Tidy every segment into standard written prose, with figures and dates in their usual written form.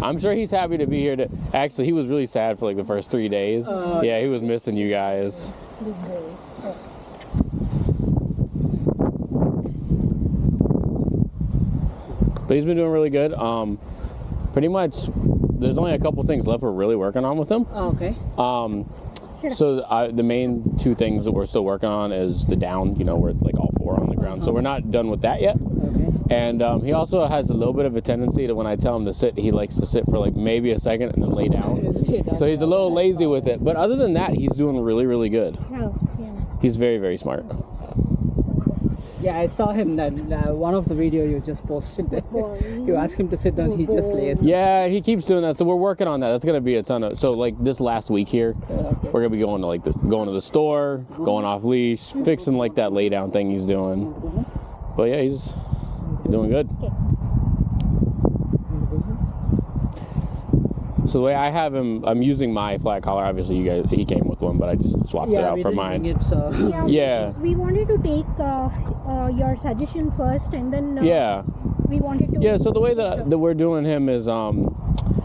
I'm sure he's happy to be here. Actually, he was really sad for like the first 3 days. Yeah, he was missing you guys. But he's been doing really good. Pretty much, there's only a couple things left we're really working on with him. Oh, okay. So the main 2 things that we're still working on is the down. You know, we're like all 4 on the ground. So we're not done with that yet. Okay. And he also has a little bit of a tendency to, when I tell him to sit, he likes to sit for like maybe a second and then lay down. So he's a little lazy with it. But other than that, he's doing really, really good. Oh, yeah. He's very, very smart. Yeah, I saw him that one of the video you just posted. You asked him to sit down, he just lays. Yeah, he keeps doing that. So we're working on that. That's gonna be a ton of. So like this last week here, we're gonna be going to going to the store, going off leash, fixing like that lay down thing he's doing. But yeah, he's doing good. So the way I have him, I'm using my flat collar. Obviously, he came with one, but I just swapped it out for mine. Yeah. We wanted to take your suggestion first, and then we wanted to. Yeah. So the way that we're doing him is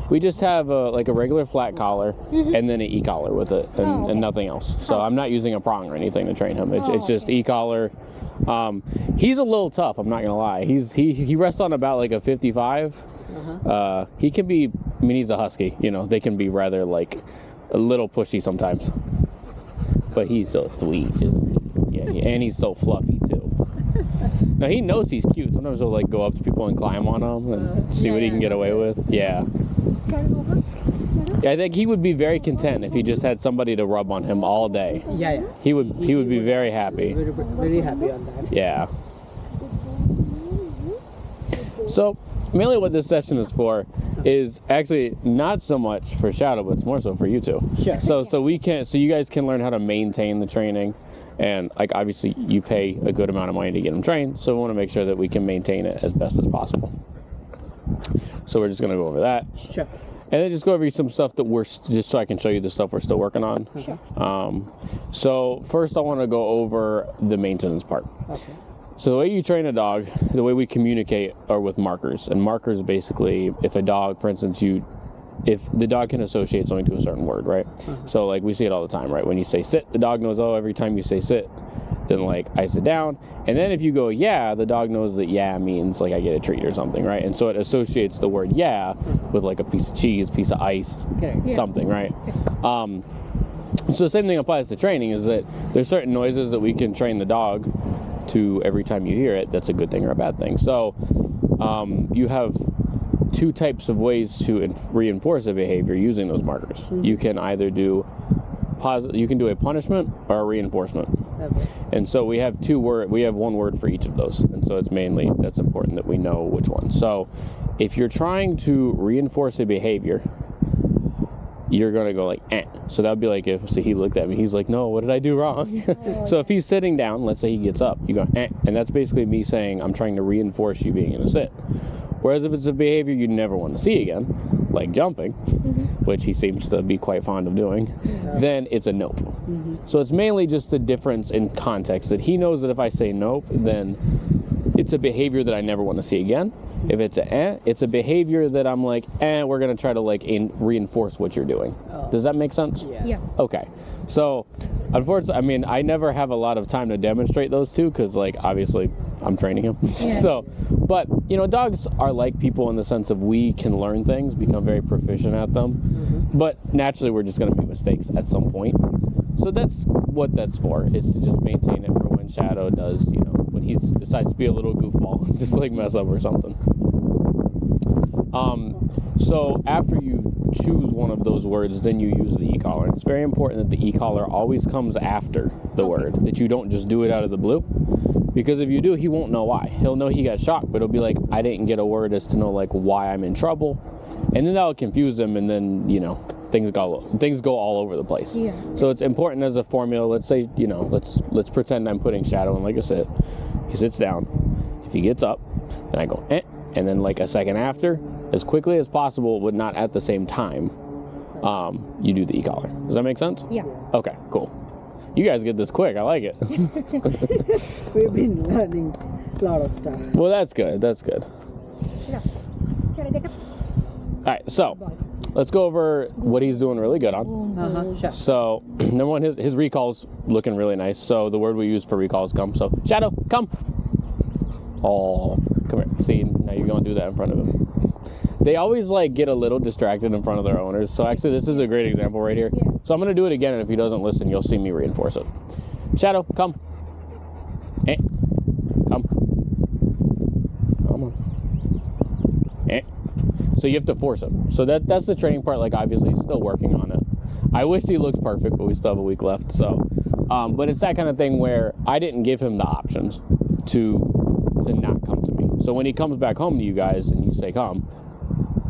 we just have like a regular flat collar and then an e-collar with it, and nothing else. So I'm not using a prong or anything to train him. It's just e-collar. He's a little tough. I'm not gonna lie. He rests on about like a 55. He can be. I mean, he's a husky. You know, they can be rather like a little pushy sometimes. But he's so sweet, isn't he? Yeah, and he's so fluffy too. Now he knows he's cute. Sometimes he'll like go up to people and climb on them and see what he can get away with. Yeah. I think he would be very content if he just had somebody to rub on him all day. Yeah. He would be very happy. Very happy on that. Yeah. So mainly what this session is for is actually not so much for Shadow, but it's more so for you two. Sure. So you guys can learn how to maintain the training, and like obviously you pay a good amount of money to get them trained, so we want to make sure that we can maintain it as best as possible. So we're just going to go over that. Sure. And then just go over some stuff that just so I can show you the stuff we're still working on. Sure. So first I want to go over the maintenance part. Okay. So the way you train a dog, the way we communicate are with markers. And markers basically, if a dog, for instance, if the dog can associate something to a certain word, right? So like we see it all the time, right? When you say sit, the dog knows, oh, every time you say sit, then like I sit down. And then if you go yeah, the dog knows that yeah means like I get a treat or something, right? And so it associates the word yeah with like a piece of cheese, piece of ice, something, right? So the same thing applies to training, is that there's certain noises that we can train the dog to every time you hear it. That's a good thing or a bad thing. So you have 2 types of ways to reinforce a behavior using those markers. You can either do you can do a punishment or a reinforcement. And so we have 1 word for each of those. And so that's important that we know which one. So if you're trying to reinforce a behavior, you're going to go like, eh. So that would be like if he looked at me, he's like, no, what did I do wrong? So if he's sitting down, let's say he gets up, you go, eh. And that's basically me saying, I'm trying to reinforce you being in a sit. Whereas if it's a behavior you never want to see again, like jumping, which he seems to be quite fond of doing, then it's a nope. So it's mainly just a difference in context, that he knows that if I say nope, then it's a behavior that I never want to see again. If it's it's a behavior that I'm like, we're going to try to like reinforce what you're doing. Does that make sense? Yeah. Okay. So, unfortunately, I mean, I never have a lot of time to demonstrate those 2 because, like, obviously, I'm training him. Yeah. So, but, you know, dogs are like people in the sense of we can learn things, become very proficient at them. But naturally, we're just going to make mistakes at some point. So that's what that's for, is to just maintain it for when Shadow does, you know, when he decides to be a little goofball, just like mess up or something. So after you choose one of those words, then you use the e-collar. And it's very important that the e-collar always comes after the word, that you don't just do it out of the blue. Because if you do, he won't know why. He'll know he got shocked, but he'll be like, I didn't get a word as to know like why I'm in trouble. And then that'll confuse him, and then, you know, things go all over the place. Yeah. So it's important as a formula. Let's say, you know, let's pretend I'm putting Shadow in like a sit. He sits down. If he gets up, then I go, eh. And then like a second after, as quickly as possible, but not at the same time, you do the e-collar. Does that make sense? Yeah. Okay, cool. You guys get this quick. I like it. We've been learning a lot of stuff. Well, that's good. That's good. Yeah. Should I get up? right, so let's go over what he's doing really good on. Sure. So, number one, his recall's looking really nice. So the word we use for recall is come. So, Shadow, come. Oh, come here. See, now you're going to do that in front of him. They always like get a little distracted in front of their owners. So actually, this is a great example right here. Yeah. So I'm going to do it again, and if he doesn't listen, you'll see me reinforce it. Shadow, come. Eh. Come. Come on. Eh. So you have to force him. So that's the training part. Like obviously, he's still working on it. I wish he looked perfect, but we still have a week left. So, but it's that kind of thing where I didn't give him the options to not come to me. So when he comes back home to you guys and you say come,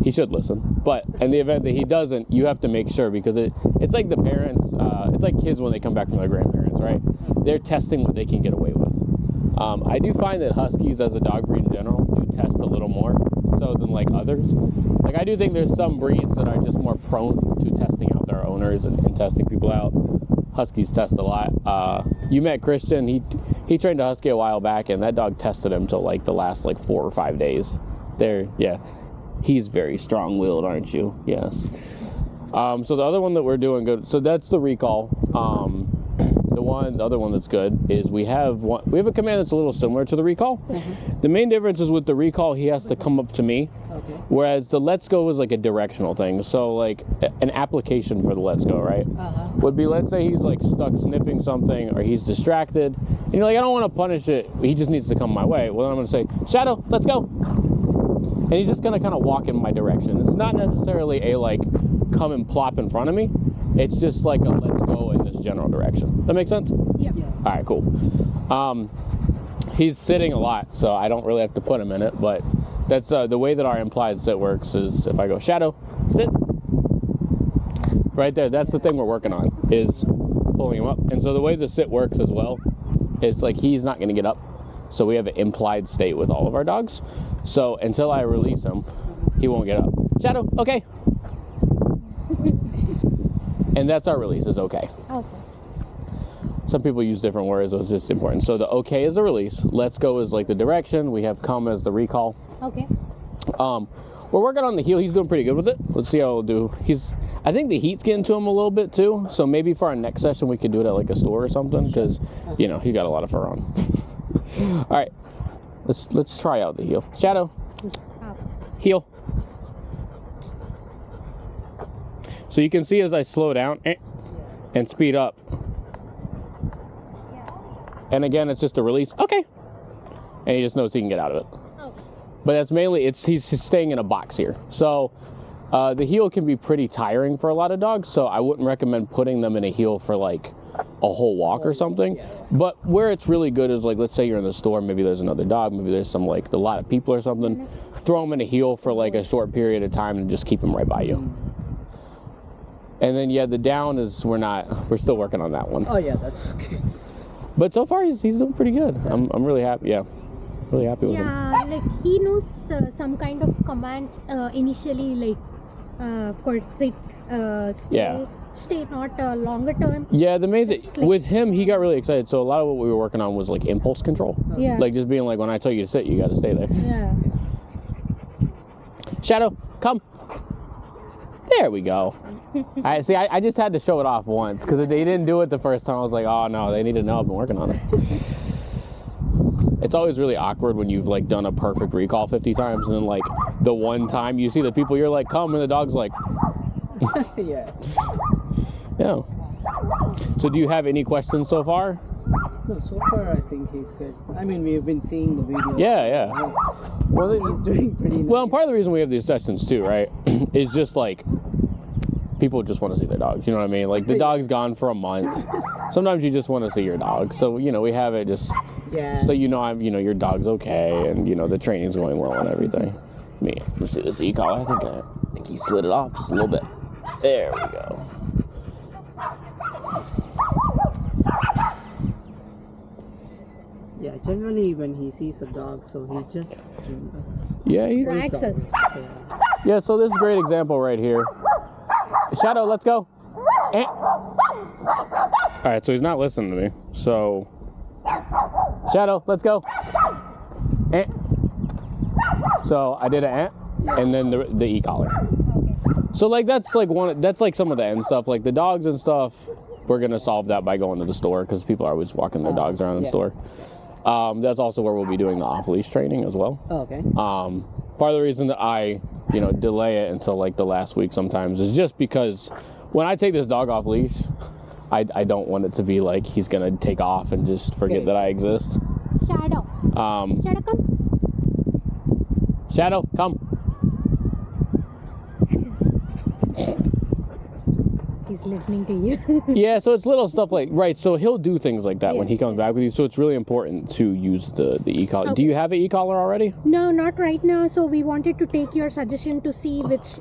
he should listen. But in the event that he doesn't, you have to make sure, because it's like the parents, it's like kids when they come back from their grandparents, right? They're testing what they can get away with. I do find that Huskies as a dog breed in general do test a little more so than like others. Like I do think there's some breeds that are just more prone to testing out their owners and testing people out. Huskies test a lot. You met Christian, he trained a Husky a while back, and that dog tested him till like the last like 4 or 5 days. Yeah. He's very strong-willed, aren't you? Yes. So the other one that we're doing good. So that's the recall. The other one that's good is we have a command that's a little similar to the recall. The main difference is with the recall, he has to come up to me. Okay. Whereas the let's go is like a directional thing. So like an application for the let's go, right? Would be, let's say he's like stuck sniffing something or he's distracted. And you're like, I don't want to punish it. He just needs to come my way. Well, then I'm going to say, Shadow, let's go. And he's just going to kind of walk in my direction. It's not necessarily a like come and plop in front of me. It's just like a let's go in this general direction. That make sense? Yeah. All right, cool. He's sitting a lot, so I don't really have to put him in it, but that's the way that our implied sit works is if I go Shadow, sit. Right there, that's the thing we're working on, is pulling him up. And so the way the sit works as well is like he's not going to get up. So we have an implied state with all of our dogs. So until I release him, he won't get up. Shadow, okay. And that's our release, is okay. Okay. Some people use different words, so it's just important. So the okay is the release. Let's go is like the direction. We have come as the recall. Okay. We're working on the heel. He's doing pretty good with it. Let's see how he'll do. I think the heat's getting to him a little bit too. So maybe for our next session, we could do it at like a store or something, because, you know, he got a lot of fur on. All right, let's try out the heel. Shadow, heel. So you can see as I slow down and speed up. And again, it's just a release. Okay. And he just knows he can get out of it. But that's mainly, he's staying in a box here. So the heel can be pretty tiring for a lot of dogs. So I wouldn't recommend putting them in a heel for like a whole walk or something. But where it's really good is like, let's say you're in the store, maybe there's another dog, maybe there's some like a lot of people or something. Throw them in a heel for like a short period of time and just keep them right by you. And then yeah, the down is we're still working on that one. Oh yeah, that's okay. But so far he's doing pretty good. I'm really happy. Yeah, really happy with him. Yeah, like he knows some kind of commands initially, like of course sit, stay, not longer term. Yeah, the main thing Like, with him, he got really excited. So a lot of what we were working on was like impulse control. Yeah. Like just being like, when I tell you to sit, you got to stay there. Yeah. Shadow, come. There we go. I just had to show it off once because they didn't do it the first time. I was like, oh no, they need to know I've been working on it. It's always really awkward when you've like done a perfect recall 50 times and then like the one time you see the people, you're like, come, and the dog's like, Yeah. yeah. So do you have any questions so far? No, so far I think he's good. I mean, we've been seeing the videos. Yeah. Well, He's doing pretty nice. Well, and part of the reason we have these sessions too, right, is just like people just want to see their dogs. You know what I mean? Like the dog's gone for a month. Sometimes you just want to see your dog. So you know, we have it just so you know your dog's okay, and you know the training's going well and everything. Let's see this e-collar. I think he slid it off just a little bit. There we go. Yeah, generally when he sees a dog, so he just He Tracks us. Yeah, so this is a great example right here. Shadow, let's go. All right, so he's not listening to me. So, Shadow, let's go. So I did an and then the e-collar. Okay. So like that's like some of the end stuff. Like the dogs and stuff, we're gonna solve that by going to the store because people are always walking their dogs around the store. That's also where we'll be doing the off-leash training as well. Oh, okay. Part of the reason that I, delay it until like the last week sometimes is just because when I take this dog off leash, I don't want it to be like he's gonna take off and just forget that I exist. Shadow. Shadow, come. Shadow, come. He's listening to you. Yeah, so it's little stuff like, right, so he'll do things like that when he comes back with you, so it's really important to use the e-collar. Okay. Do you have an e-collar already? No, not right now. So we wanted to take your suggestion to see which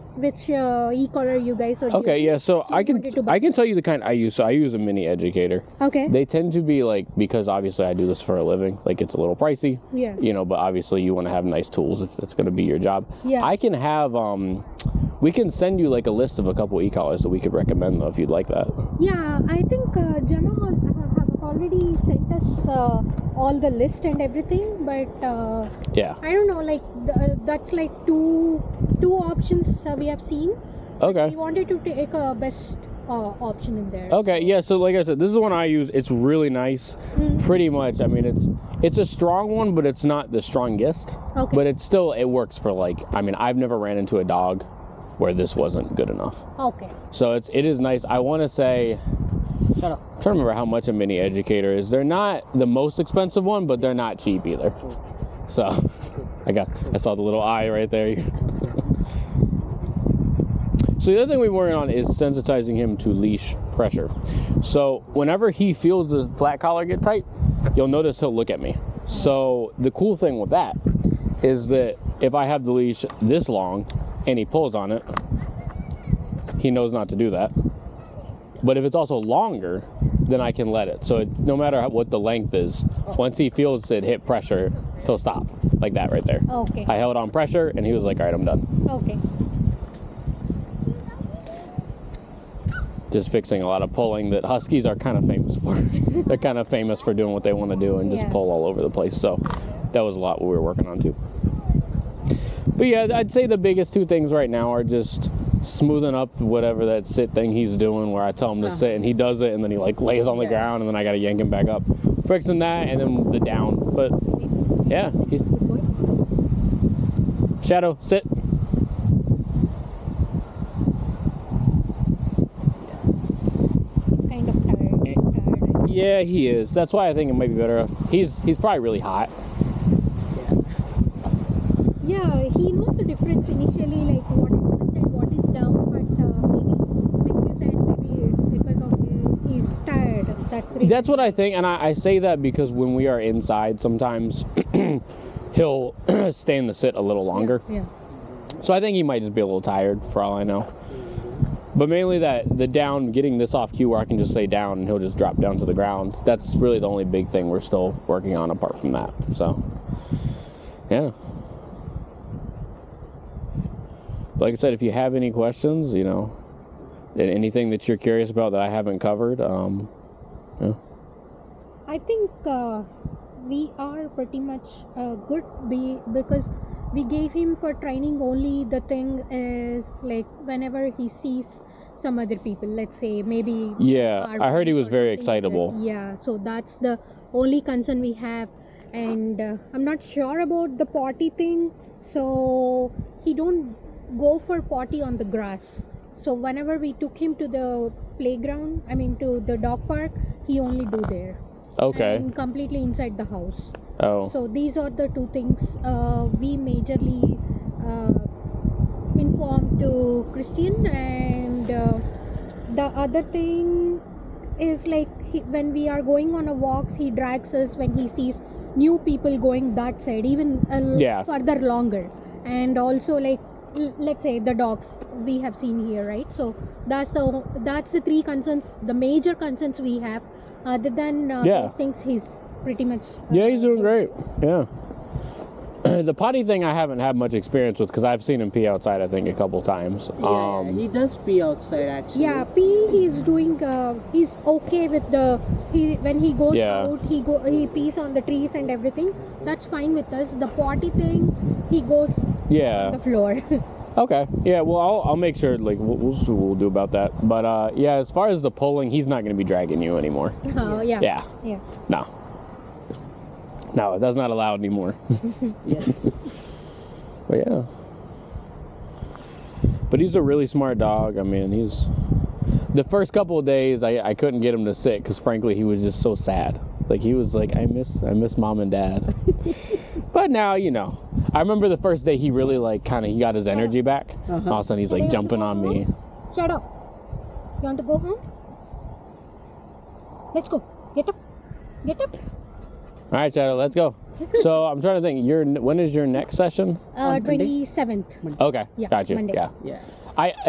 e-collar you guys are Okay, using. yeah, so I wanted to buy can tell you the kind I use. So I use a mini educator. Okay. They tend to be like, because obviously I do this for a living, like it's a little pricey. Yeah. But obviously you want to have nice tools if that's going to be your job. Yeah. I can have, we can send you like a list of a couple e-collars that we could recommend though if you'd like that. Yeah, I think Gemma have already sent us all the list and everything, but Yeah. I don't know, like that's like two options we have seen. Okay. We wanted to take a best option in there. Okay, yeah, so like I said, this is the one I use. It's really nice. Pretty much, I mean, it's a strong one, but it's not the strongest. Okay. But it works for like, I mean, I've never ran into a dog where this wasn't good enough. Okay. So it is nice. I want to say, Shut up. I'm trying to remember how much a mini educator is. They're not the most expensive one, but they're not cheap either. So I saw the little eye right there. So the other thing we're working on is sensitizing him to leash pressure. So whenever he feels the flat collar get tight, you'll notice he'll look at me. So the cool thing with that is that if I have the leash this long and he pulls on it, he knows not to do that. But if it's also longer, then I can let it. So no matter what the length is, once he feels it hit pressure, he'll stop. Like that right there. Okay. I held on pressure and he was like, all right, I'm done. Okay. Just fixing a lot of pulling that huskies are kind of famous for. They're kind of famous for doing what they want to do and just pull all over the place. So that was a lot we were working on too. But yeah, I'd say the biggest two things right now are just smoothing up whatever that sit thing he's doing, where I tell him to sit and he does it and then he like lays on the ground and then I got to yank him back up. Fixing that and then the down. But yeah. Shadow, sit. He's kind of tired. Yeah, he is. That's why I think it might be better if he's probably really hot. Yeah, he knows the difference initially, like what is sit and what is down, but maybe, like you said, maybe because of he's tired. That's what I think, and I say that because when we are inside, sometimes he'll stay in the sit a little longer. Yeah. So I think he might just be a little tired, for all I know. But mainly the down, getting this off cue where I can just say down and he'll just drop down to the ground. That's really the only big thing we're still working on apart from that. So, yeah. Like I said, if you have any questions, anything that you're curious about that I haven't covered, yeah. I think we are pretty much good because we gave him for training. Only the thing is, like, whenever he sees some other people, let's say maybe I heard he was very excitable. So that's the only concern we have. And I'm not sure about the potty thing, so he don't go for potty on the grass. So whenever we took him to the playground, to the dog park, he only do there. Okay. And completely inside the house. Oh. So these are the two things we majorly informed to Christian. And the other thing is, like, when we are going on a walks, he drags us when he sees new people going that side, even further longer. And also, like, let's say the dogs we have seen here, right? So that's the three concerns, the major concerns we have. Other than these things, he's pretty much he's doing great. Yeah. The potty thing I haven't had much experience with because I've seen him pee outside, I think, a couple times. He does pee outside, actually. Yeah, pee he's doing. He's okay with when he goes out, he pees on the trees and everything. That's fine with us. The potty thing, he goes on Yeah. the floor. Okay. Yeah. Well, I'll make sure. Like we'll see what we'll do about that. But yeah, as far as the pulling, he's not going to be dragging you anymore. Oh, yeah. Yeah. No. No, that's not allowed anymore. Yeah. But yeah. But he's a really smart dog. I mean, he's. The first couple of days, I couldn't get him to sit because, frankly, he was just so sad. Like he was like, I miss mom and dad. But now, you know, I remember the first day he really like he got his energy back. All of a sudden he's like jumping on me. Shut up. You want to go home? Let's go. Get up. Get up. All right, Shadow, let's go. So I'm trying to think. When is your next session? 27th. Okay, Yeah, got you. Monday. Yeah. Yeah.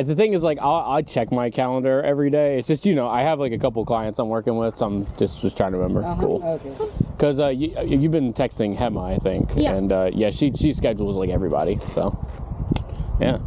The thing is, like, I check my calendar every day. It's just, you know, I have like a couple clients I'm working with, so I'm just trying to remember. Cool. Okay. Because you've been texting Hema, I think. Yeah. And yeah, she schedules like everybody. So yeah.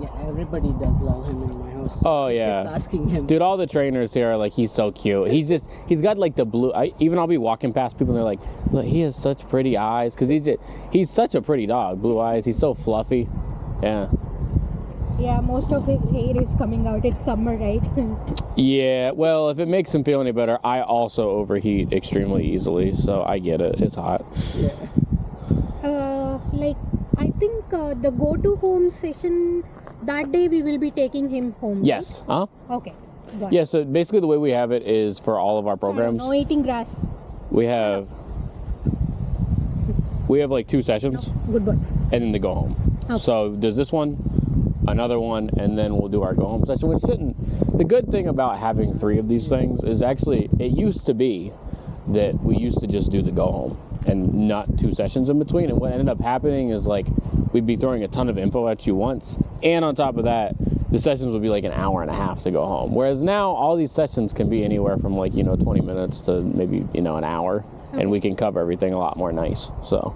Yeah, everybody does love him in my house. Oh I keep yeah. asking him. Dude, all the trainers here are like, he's so cute. He's got like the blue. I'll be walking past people and they're like, look, he has such pretty eyes because he's such a pretty dog. Blue eyes. He's so fluffy. Yeah. Yeah, most of his hair is coming out. It's summer, right? Yeah. Well, if it makes him feel any better, I also overheat extremely easily, so I get it. It's hot. Yeah. Like, I think the go-to home session, that day we will be taking him home. right? Yes. Huh? Okay. Got it. Yeah. So basically, the way we have it is for all of our programs, No eating grass. we have like 2 sessions, Good boy. and then they go home. Okay. So there's this one, another one, and then we'll do our go home session. Which the good thing about having 3 of these things is actually it used to be that we used to just do the go home and not 2 sessions in between. And what ended up happening is like we'd be throwing a ton of info at you once, and on top of that, the sessions would be like an hour and a half to go home. Whereas now all these sessions can be anywhere from like 20 minutes to maybe an hour, and we can cover everything a lot more nice. So.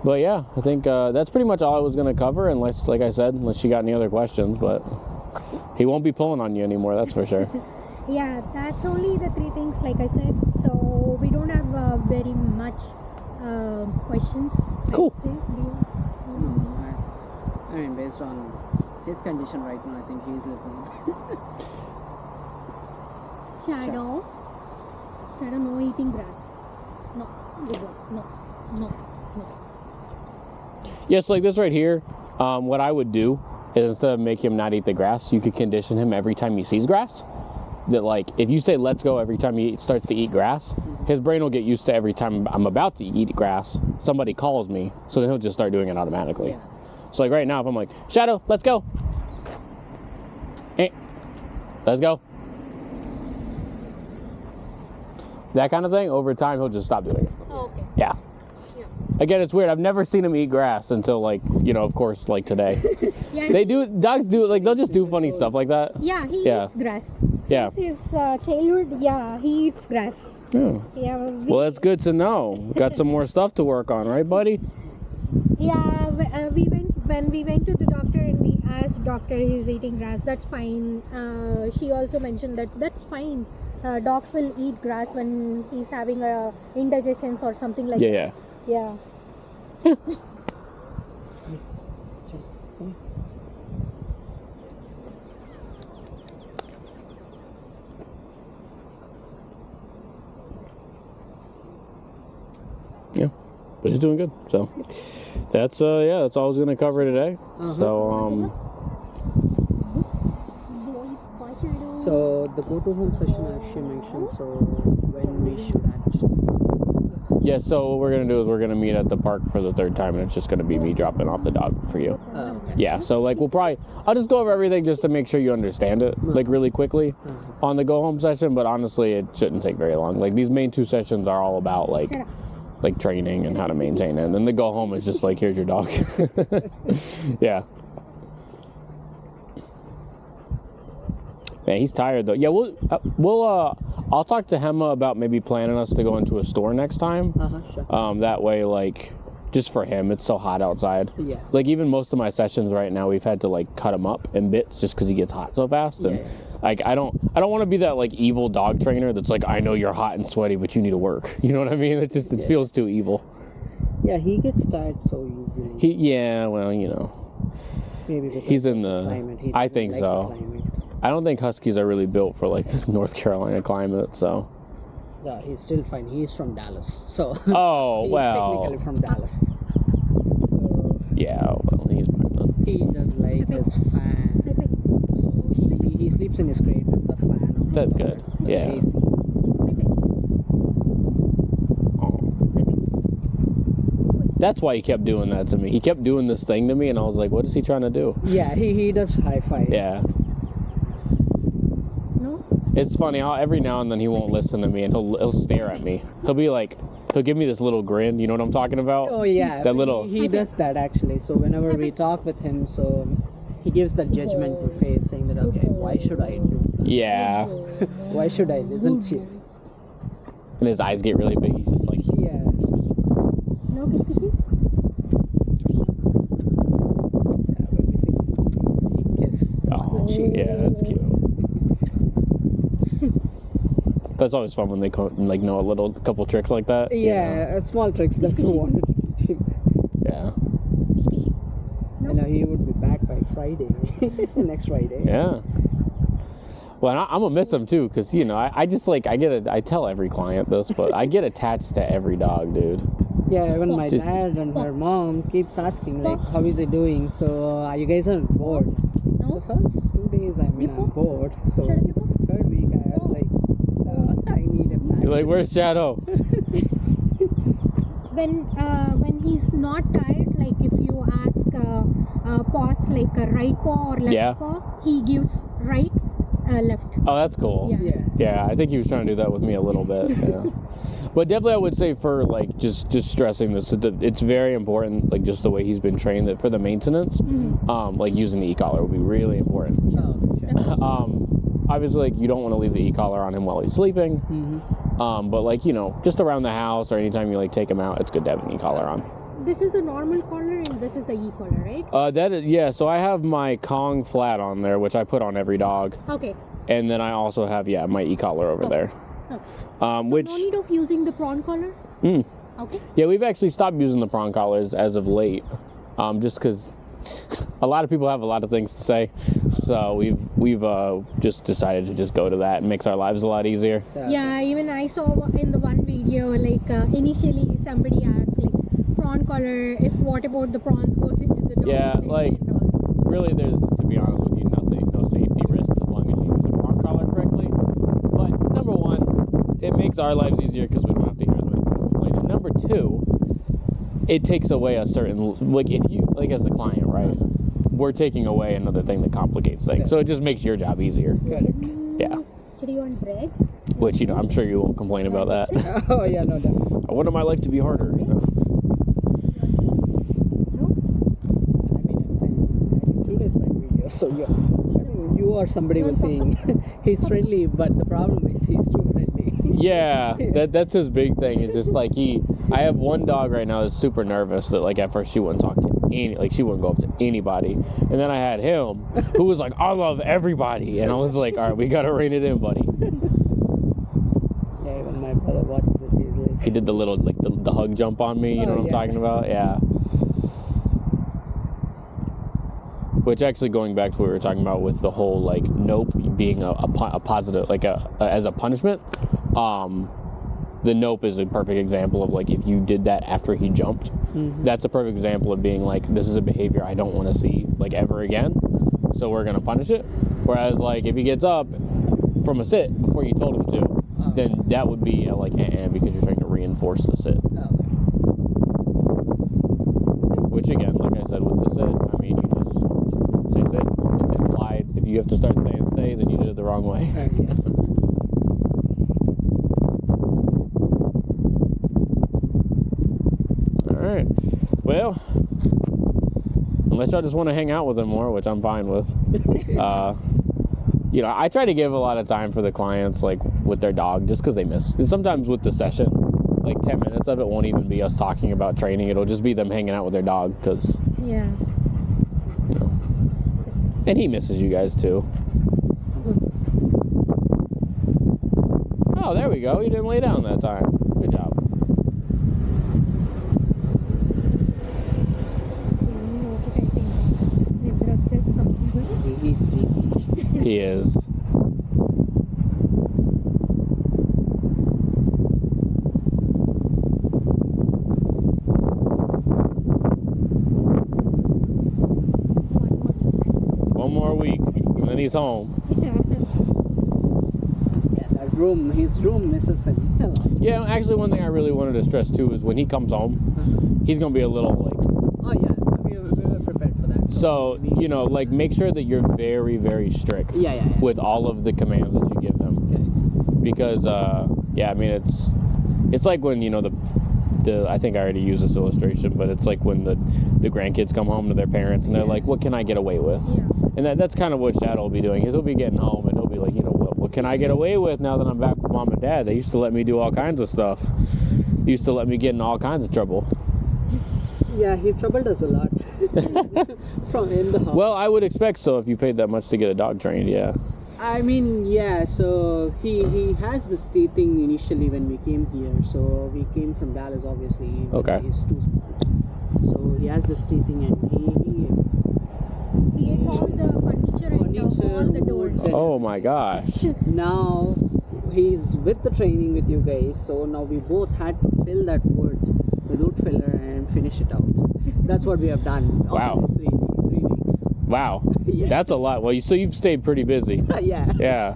But yeah, I think that's pretty much all I was going to cover, unless, like I said, unless you got any other questions. But he won't be pulling on you anymore, that's for sure. Yeah, that's only the 3 things, like I said. So we don't have very much questions. Cool. I would say. Do you- I mean, based on his condition right now, I think he's listening. Shadow. Shadow, no eating grass. No. Good boy. No. No. No. Yes, like this right here, what I would do is instead of make him not eat the grass, you could condition him every time he sees grass. That like, if you say let's go every time he starts to eat grass, his brain will get used to every time I'm about to eat grass, somebody calls me, so then he'll just start doing it automatically. Yeah. So like right now, if I'm like, Shadow, let's go. Hey, let's go. That kind of thing, over time, he'll just stop doing it. Oh, okay. Yeah. Again, it's weird. I've never seen him eat grass until like, of course, like today. Yeah, Dogs do, like, they'll just do funny stuff like that. Yeah, he Yeah. eats grass. Yeah. Since his childhood, yeah, he eats grass. Yeah. Yeah, Well, that's good to know. Got some more stuff to work on, right, buddy? yeah. When we went to the doctor and we asked doctor he's eating grass. That's fine. She also mentioned that that's fine. Dogs will eat grass when he's having indigestions or something like Yeah, that. yeah. Yeah. Yeah. But he's doing good. So that's that's all I was gonna cover today. So So the go-to home session, as she mentioned, so when we should actually... yeah, so what we're gonna do is we're gonna meet at the park for the 3rd time, and it's just gonna be me dropping off the dog for you. Okay. Yeah, so like I'll just go over everything just to make sure you understand it, like really quickly on the go home session, but honestly it shouldn't take very long. Like these main 2 sessions are all about like training and how to maintain it, and then the go home is just like, here's your dog. Yeah. Man, he's tired though. Yeah, I'll talk to Hema about maybe planning us to go into a store next time. Sure. That way, like, just for him. It's so hot outside. Yeah. Like even most of my sessions right now, we've had to like cut him up in bits just because he gets hot so fast. And like I don't want to be that like evil dog trainer that's like, I know you're hot and sweaty, but you need to work. You know what I mean? It feels too evil. Yeah, he gets tired so easily. Well, you know. Maybe because He's in of the climate. He I doesn't think like so. the climate. I don't think Huskies are really built for like this North Carolina climate, so. Yeah, he's still fine. He's from Dallas, so. Oh, he's well. technically from Dallas. So. Yeah, well, he's fine then. He does like his fan. So he sleeps in his crate with the fan on. That's good. Yeah. AC. That's why he kept doing that to me. He kept doing this thing to me, and I was like, what is he trying to do? Yeah, he does high fives. Yeah. No? It's funny how every now and then he won't listen to me, and he'll stare at me. He'll be like, he'll give me this little grin. You know what I'm talking about? Oh yeah. That little. He does that actually. So whenever we talk with him, so he gives that judgmental face, saying that, okay, why should I do that? Yeah. Why should I listen to you? And his eyes get really big. He's just like. Yeah. No, Kishkishi? When we sing so he kiss on Oh, the cheeks. yeah, that's cute. That's always fun when they like know a couple tricks like that. Yeah, small tricks that we wanted to teach him. Yeah. I know he would be back by Friday, next Friday. Yeah. Well, I'm gonna miss him too, cause you know I just like I tell every client this, but I get attached to every dog, dude. Yeah, even my dad and her mom keeps asking like, how is he doing? So are you guys on board? No. The first 2 days I'm bored. So third week I was like, I need him back. You're like, where's Shadow? When he's not tired, like if you ask paws like a right paw or left paw, he gives right, left. Oh, that's cool. Yeah. Yeah, I think he was trying to do that with me a little bit. Yeah. But definitely I would say for like just stressing this, it's very important, like just the way he's been trained, that for the maintenance, like using the e-collar would be really important. Oh, sure. Obviously, like you don't want to leave the e-collar on him while he's sleeping. But like, you know, just around the house or anytime you like take him out, it's good to have an e-collar on. This is a normal collar and this is the e-collar, right? So I have my Kong flat on there, which I put on every dog. Okay. And then I also have, my e-collar over there. So Which no need of using the prawn collar? Okay. Yeah, we've actually stopped using the prawn collars as of late, just because a lot of people have a lot of things to say. So we've just decided to just go to that. It makes our lives a lot easier. Yeah, even I saw in the one video, like initially somebody asked like prawn collar, if what about the prawns goes into the dog. Yeah, like really there's, to be honest with you, no safety risk as long as you use a prawn collar correctly. But number one, it makes our lives easier because we don't have to hear as many people complain. And number two, it takes away a certain, like if you, like as the client, right, we're taking away another thing that complicates things. So it just makes your job easier. Yeah. Do you want bread? Which, I'm sure you won't complain about that. Oh yeah, no doubt. I wanted my life to be harder. I mean, 2 days back video. So you or somebody was saying he's friendly, but the problem is he's too friendly. Yeah, that's his big thing. It's just like I have one dog right now that's super nervous that like at first she wouldn't talk to she wouldn't go up to anybody. And then I had him who was like, I love everybody. And I was like, all right, we got to rein it in, buddy. Yeah, when my brother watches it, he's like... He did the little, like the hug jump on me, you know what I'm talking about? Yeah. Which actually going back to what we were talking about with the whole like nope being a positive, like as a punishment, the nope is a perfect example of like if you did that after he jumped, that's a perfect example of being like, this is a behavior I don't want to see like ever again, so we're gonna punish it. Whereas like if he gets up from a sit before you told him to, then that would be like because you're trying to reinforce the sit. Which again, like I said with the sit, I mean you just say sit. It's implied. If you have to start saying say, then you did it the wrong way. Alright. Well, unless y'all just want to hang out with him more, which I'm fine with. I try to give a lot of time for the clients, like with their dog, just because they miss. And sometimes with the session, like 10 minutes of it won't even be us talking about training. It'll just be them hanging out with their dog, because, Yeah. you know, and he misses you guys too. Oh, there we go. You didn't lay down that time. Good job. He's sleepy. He is. One more week, and then he's home. His room misses him a lot. Yeah, actually, one thing I really wanted to stress too is when he comes home, he's gonna be a little like. Oh yeah, we were prepared for that. So you know, like, make sure that you're very, very strict. Yeah. With all of the commands that you give him. Okay. Because yeah, I mean, it's like when, you know, the I think I already used this illustration, but it's like when the grandkids come home to their parents and they're like, what can I get away with? Yeah. And that's kind of what Shadow will be doing, is he'll be getting home and he'll be like, you know, what can I get away with now that I'm back with mom and dad? They used to let me do all kinds of stuff. They used to let me get in all kinds of trouble. Yeah, he troubled us a lot from in the house. Well, I would expect so if you paid that much to get a dog trained, yeah. I mean, yeah, so he has this teething initially when we came here. So we came from Dallas, obviously. Okay. He's too small. So he has this teething, and He ate all the furniture and all the doors. Oh my gosh. now he's with the training with you guys. So now we both had to fill that wood with wood filler and finish it out. That's what we have done. Wow. All these 3 weeks. Wow. Yeah. That's a lot. Well, so you've stayed pretty busy. Yeah. Yeah.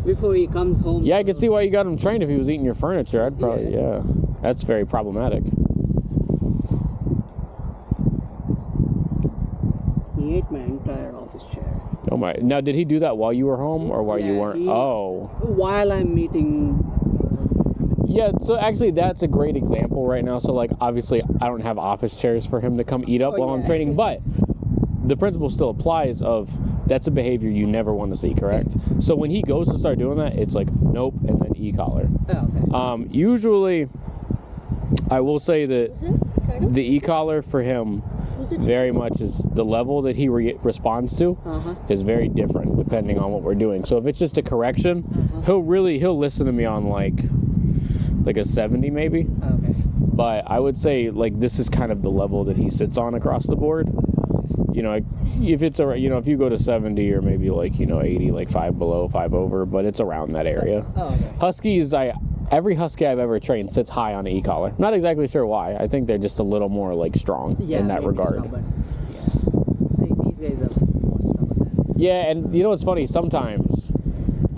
Before he comes home. Yeah, I could see why you got him trained. If he was eating your furniture, I'd probably, yeah. That's very problematic. He ate my entire office chair. Oh my. Now, did he do that while you were home or while you weren't? Oh. While I'm meeting. Yeah, so actually that's a great example right now. So, like, obviously I don't have office chairs for him to come eat up while I'm training, but the principle still applies of that's a behavior you never want to see, correct? So when he goes to start doing that, it's like, nope, and then e-collar. Oh, okay. Usually, I will say that the e-collar for him very much is the level that he responds to is very different depending on what we're doing. So if it's just a correction, he'll listen to me on like a 70 maybe. Okay. But I would say like this is kind of the level that he sits on across the board. You know, if it's if you go to 70 or maybe like 80, like 5 below, 5 over, but it's around that area. Oh, okay. Huskies, every husky I've ever trained sits high on an e-collar. Not exactly sure why. I think they're just a little more like strong in that regard. Stubborn. Yeah. I think these guys are more stubborn. Yeah, and you know what's funny? Sometimes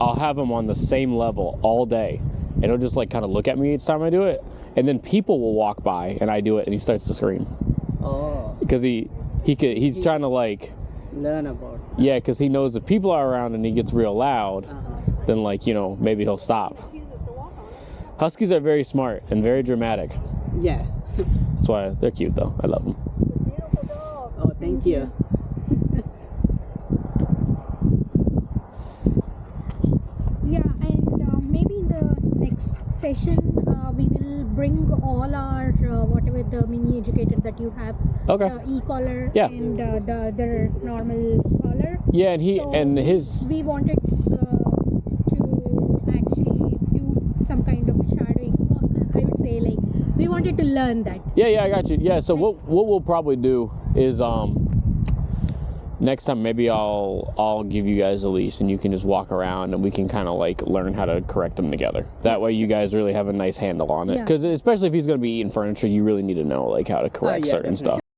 I'll have him on the same level all day, and he'll just like kind of look at me each time I do it, and then people will walk by and I do it, and he starts to scream. Oh. Because he's trying to like learn about. Yeah, because he knows if people are around and he gets real loud, then like maybe he'll stop. Huskies are very smart and very dramatic. Yeah. That's why they're cute though. I love them. Oh, thank you. Yeah, and maybe in the next session we will bring all our whatever the mini educated that you have, Okay. the e-collar Yeah. and the other normal collar. Yeah, and So his. we wanted to actually do some kind of shadowing. I would say like we wanted to learn that. Yeah, I got you. Yeah, so what we'll probably do is next time maybe I'll give you guys a leash and you can just walk around and we can kind of like learn how to correct them together. That way you guys really have a nice handle on it. Yeah. Because especially if he's going to be eating furniture, you really need to know like how to correct certain definitely. stuff.